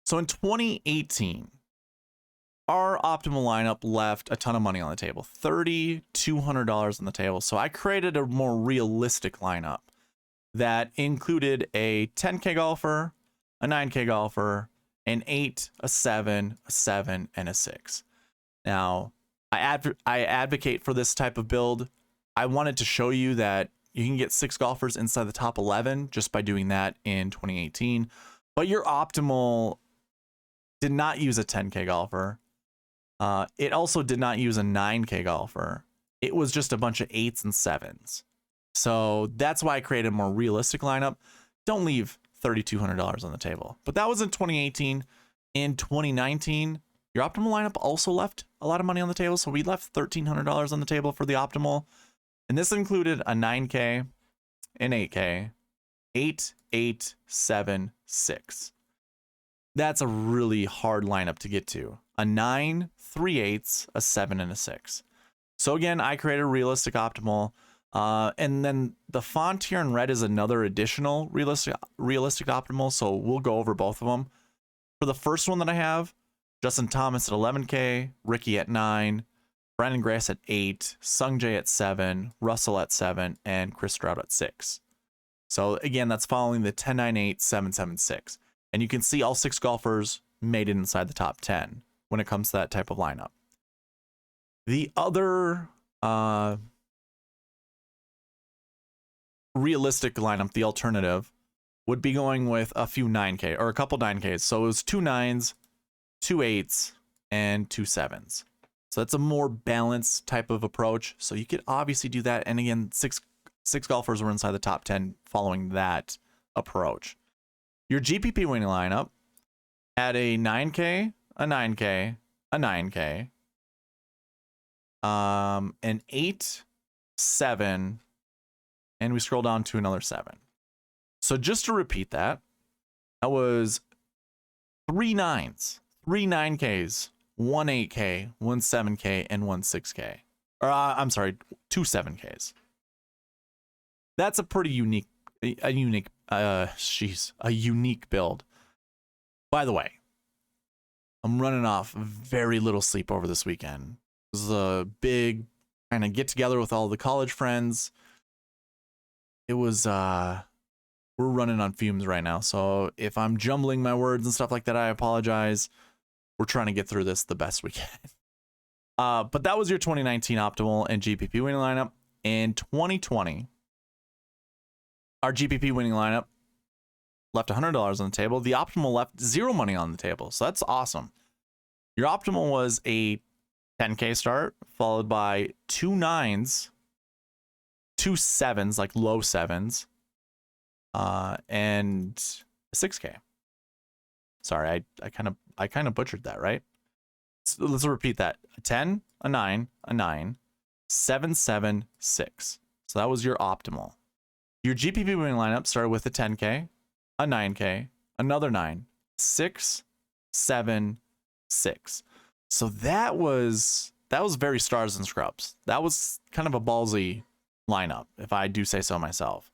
So in 2018, our optimal lineup left a ton of money on the table, $3,200 on the table. So I created a more realistic lineup that included a 10K golfer, a 9K golfer, an 8, a 7, a 7, and a 6. Now, I advocate for this type of build. I wanted to show you that you can get 6 golfers inside the top 11 just by doing that in 2018. But your optimal did not use a 10K golfer. It also did not use a 9K golfer. It was just a bunch of 8s and 7s. So that's why I created a more realistic lineup. Don't leave $3,200 on the table. But that was in 2018. In 2019, your optimal lineup also left a lot of money on the table. So we left $1,300 on the table for the optimal. And this included a 9K, an 8K, 8, 8, 7, 6. That's a really hard lineup to get to. A 9, 3 8s, a 7, and a 6. So again, I created a realistic optimal. And then the font here in red is another additional realistic optimal. So we'll go over both of them. For the first one that I have, Justin Thomas at 11K, Ricky at 9, Brandon Grace at 8, Sung Jae at 7, Russell at 7, and Chris Stroud at 6. So again, that's following the 10, 9, 8, 7, 7, 6. And you can see all 6 golfers made it inside the top 10 when it comes to that type of lineup. The other realistic lineup, the alternative, would be going with a few 9K or a couple 9Ks. So it was 2 9s, 2 8s, and 2 7s. So that's a more balanced type of approach. So you could obviously do that. And again, six golfers were inside the top 10 following that approach. Your GPP winning lineup had a 9K, a 9K, a 9K, an 8, 7, and we scroll down to another 7. So just to repeat that, that was 3 9s, 3 9Ks, 1 8K, 1 7K, and 1 6K. Or I'm sorry, 2 7Ks. That's a pretty unique build. By the way, I'm running off very little sleep over this weekend. It was a big kind of get together with all the college friends. It was we're running on fumes right now. So if I'm jumbling my words and stuff like that, I apologize. We're trying to get through this the best we can. But that was your 2019 optimal and GPP winning lineup. In 2020, our GPP winning lineup left $100 on the table. The optimal left 0 money on the table. So that's awesome. Your optimal was a 10K start, followed by 2 9s, 2 7s, like low 7s, and a 6K. Sorry, I kind of butchered that, right? So let's repeat that. A 10, a 9, a 9, 7, 7, 6. So that was your optimal. Your GPP winning lineup started with a 10K, a 9K, another 9, 6, 7, 6. So that was very stars and scrubs. That was kind of a ballsy lineup, if I do say so myself.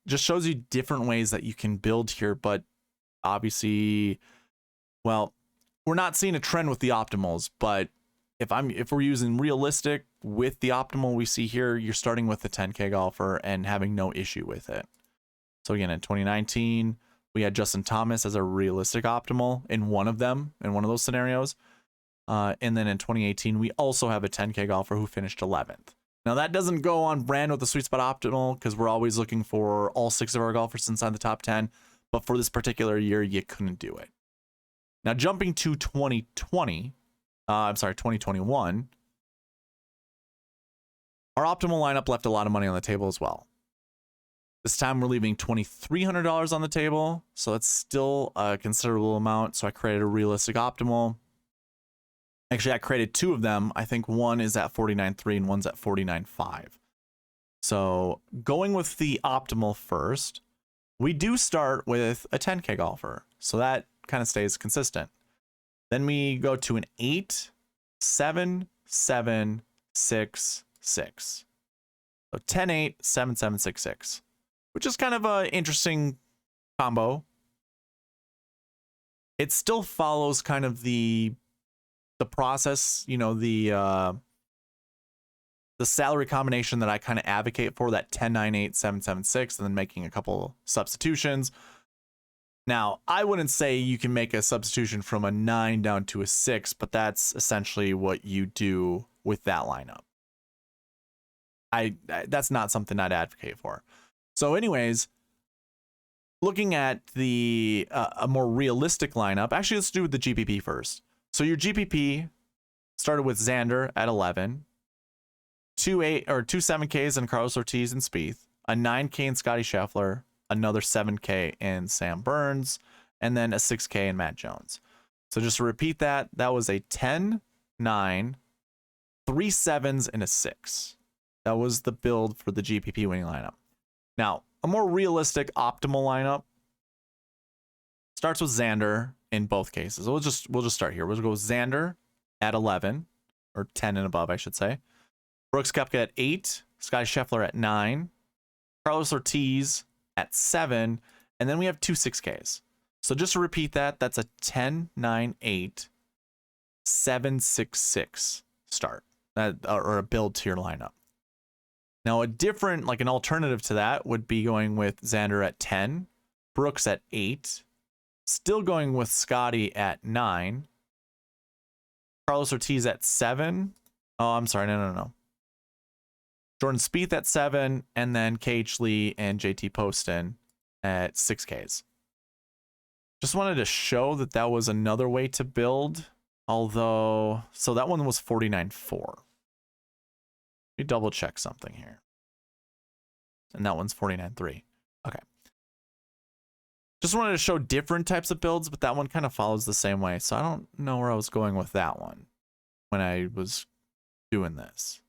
Just shows you different ways that you can build here, but obviously, well, we're not seeing a trend with the optimals, but if we're using realistic with the optimal we see here, you're starting with the 10K golfer and having no issue with it. So again, in 2019, we had Justin Thomas as a realistic optimal in one of those scenarios. And then in 2018, we also have a 10K golfer who finished 11th. Now that doesn't go on brand with the Sweet Spot Optimal because we're always looking for all 6 of our golfers inside the top 10. But for this particular year, you couldn't do it. Now jumping to 2021, our optimal lineup left a lot of money on the table as well. This time we're leaving $2,300 on the table, so it's still a considerable amount. So I created a realistic optimal. Actually, I created 2 of them. I think one is at 49.3 and one's at 49.5. So going with the optimal first, we do start with a 10K golfer. So that kind of stays consistent. Then we go to an 8, 7, 7, 6, 6. So 10, 8, 7, 7, 6, 6, which is kind of an interesting combo. it still follows kind of the process, you know, the salary combination that I kind of advocate for, that 10, 9, 8, 7, 7, 6, and then making a couple substitutions. Now, I wouldn't say you can make a substitution from a 9 down to a 6, but that's essentially what you do with that lineup. That's not something I'd advocate for. So anyways, looking at the a more realistic lineup, actually let's do the GPP first. So your GPP started with Xander at 11, 2 7Ks in Carlos Ortiz and Spieth, a 9K in Scotty Scheffler, another 7K in Sam Burns, and then a 6K in Matt Jones. So just to repeat that, that was a 10, 9, 3 7s, and a 6. That was the build for the GPP winning lineup. Now, a more realistic optimal lineup starts with Xander in both cases. We'll just start here. We'll go with Xander at 11, or 10 and above, I should say. Brooks Koepka at 8, Scotty Scheffler at 9, Carlos Ortiz at 7, and then we have 2 6Ks. So just to repeat that, that's a 10, 9, 8, 7, 6, 6 start, or a build to your lineup. Now, a different, like an alternative to that would be going with Xander at 10, Brooks at 8, still going with Scotty at 9, Carlos Ortiz at 7. Oh, I'm sorry, no. Jordan Spieth at 7, and then KH Lee and JT Poston at 6Ks. Just wanted to show that that was another way to build, although, so that one was 49.4. Let me double check something here. And that one's 49.3. Okay. Just wanted to show different types of builds, but that one kind of follows the same way. So I don't know where I was going with that one when I was doing this.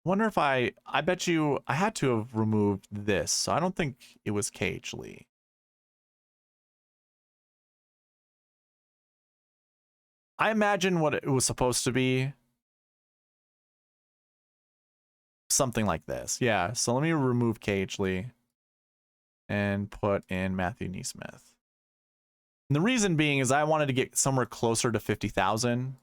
Wonder if I bet you I had to have removed this, so I don't think it was KH Lee. I imagine what it was supposed to be. Something like this. Yeah, so let me remove KH Lee and put in Matthew Neesmith. And the reason being is I wanted to get somewhere closer to 50,000.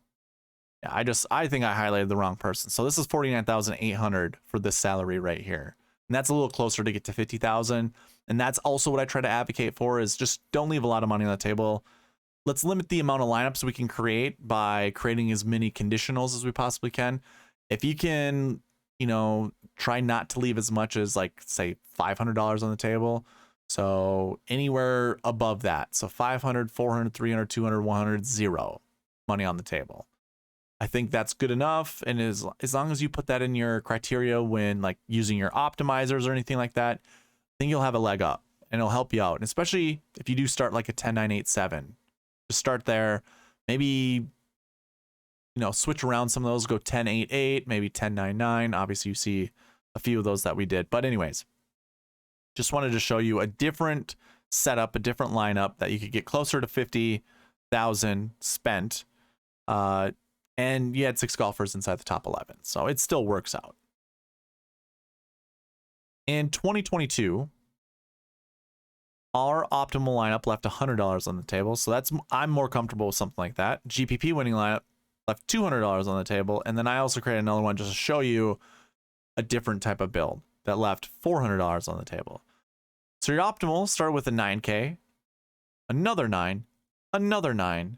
Yeah, I think I highlighted the wrong person. So this is 49,800 for this salary right here. And that's a little closer to get to 50,000. And that's also what I try to advocate for, is just don't leave a lot of money on the table. Let's limit the amount of lineups we can create by creating as many conditionals as we possibly can. If you can, you know, try not to leave as much as, like, say, $500 on the table. So anywhere above that. So 500, 400, 300, 200, 100, 0 money on the table. I think that's good enough, and as long as you put that in your criteria when, like, using your optimizers or anything like that, I think you'll have a leg up, and it'll help you out. And especially if you do start like a 10, 9, 8, 7, just start there. Maybe, you know, switch around some of those, go 10, 8, 8, maybe 10, 9, 9. Obviously, you see a few of those that we did. But anyways, just wanted to show you a different setup, a different lineup that you could get closer to 50,000 spent. And you had 6 golfers inside the top 11. So it still works out. In 2022, our optimal lineup left $100 on the table. So I'm more comfortable with something like that. GPP winning lineup left $200 on the table. And then I also created another one just to show you a different type of build that left $400 on the table. So your optimal started with a 9K, another 9, another 9,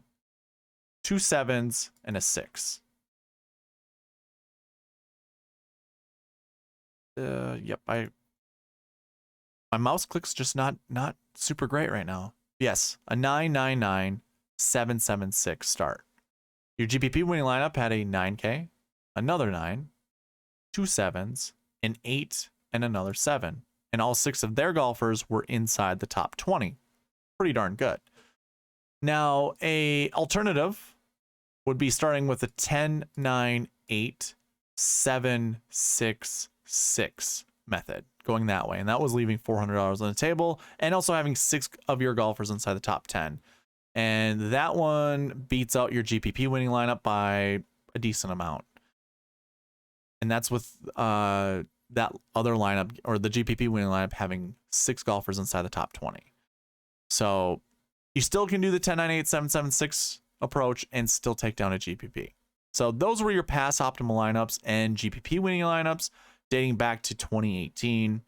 2 7s, and a 6. Yep, my mouse click's just not super great right now. Yes, a 9 9 9 7 7 6 start. Your GPP winning lineup had a 9K, another 9, 2 7s, an 8, and another 7. And all 6 of their golfers were inside the top 20. Pretty darn good. Now, a alternative would be starting with a 10 9 8 7 6 6 method, going that way, and that was leaving $400 on the table and also having 6 of your golfers inside the top 10. And that one beats out your GPP winning lineup by a decent amount. And that's with that other lineup, or the GPP winning lineup, having 6 golfers inside the top 20. So you still can do the 10, 9, 8, 7, 7, 6 approach and still take down a GPP. So those were your past optimal lineups and GPP winning lineups dating back to 2018.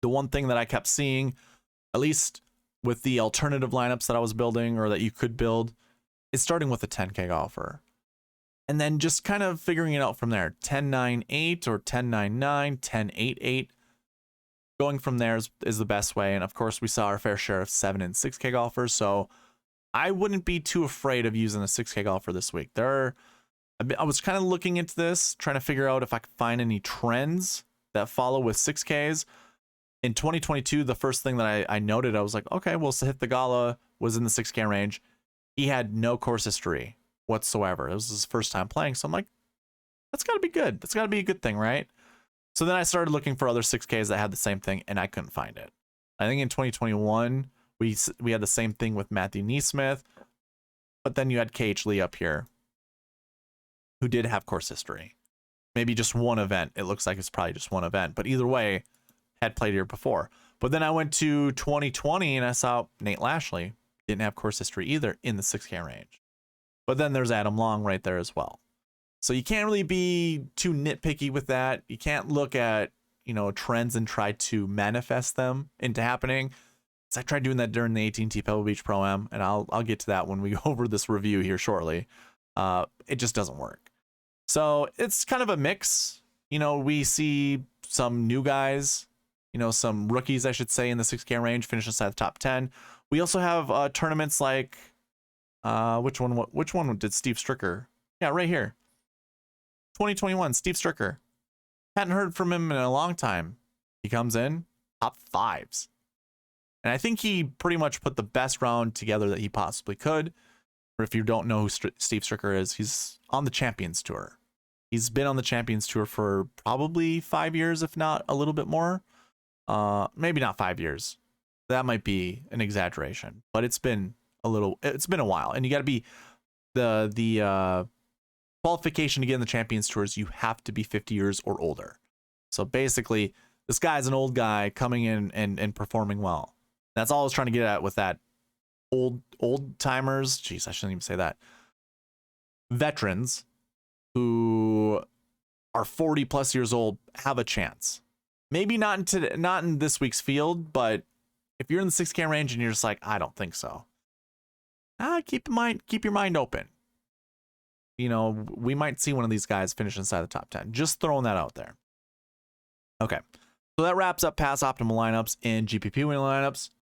The one thing that I kept seeing, at least with the alternative lineups that I was building or that you could build, is starting with a 10K golfer. And then just kind of figuring it out from there. 10-9-8 or 10-9-9, 10-8-8. Going from there is the best way. And of course, we saw our fair share of 7 and 6K golfers. So I wouldn't be too afraid of using a 6K golfer this week. I was kind of looking into this, trying to figure out if I could find any trends that follow with 6Ks. In 2022, the first thing that I noted, I was like, okay, well, Sahith Theegala was in the 6K range. He had no course history whatsoever. It was his first time playing. So I'm like, that's got to be good. That's got to be a good thing, right? So then I started looking for other 6Ks that had the same thing, and I couldn't find it. I think in 2021, we had the same thing with Matthew Neesmith, but then you had KH Lee up here, who did have course history. Maybe just one event. It looks like it's probably just one event, but either way, had played here before. But then I went to 2020 and I saw Nate Lashley didn't have course history either in the 6K range. But then there's Adam Long right there as well. So you can't really be too nitpicky with that. You can't look at, trends and try to manifest them into happening. So I tried doing that during the AT&T Pebble Beach Pro-Am, and I'll get to that when we go over this review here shortly. It just doesn't work. So it's kind of a mix. We see some new guys, some rookies, I should say, in the 6K range finish inside the top 10. We also have tournaments like, which one did Steve Stricker? Yeah, right here. 2021, Steve Stricker. Hadn't heard from him in a long time. He comes in, top 5s. And I think he pretty much put the best round together that he possibly could. Or if you don't know who Steve Stricker is, he's on the Champions Tour. He's been on the Champions Tour for probably 5 years, if not a little bit more. Maybe not 5 years. That might be an exaggeration, but it's been a while. And you got to be the qualification to get in the Champions Tours, you have to be 50 years or older. So basically, this guy's an old guy coming in and performing well. That's all I was trying to get at with that. Old timers, geez, I shouldn't even say that. Veterans who are 40 plus years old have a chance. Maybe not in this week's field, but if you're in the 6K range and you're just like, I don't think so. Keep your mind open. We might see one of these guys finish inside the top 10. Just throwing that out there. Okay. So that wraps up past optimal lineups and GPP winning lineups.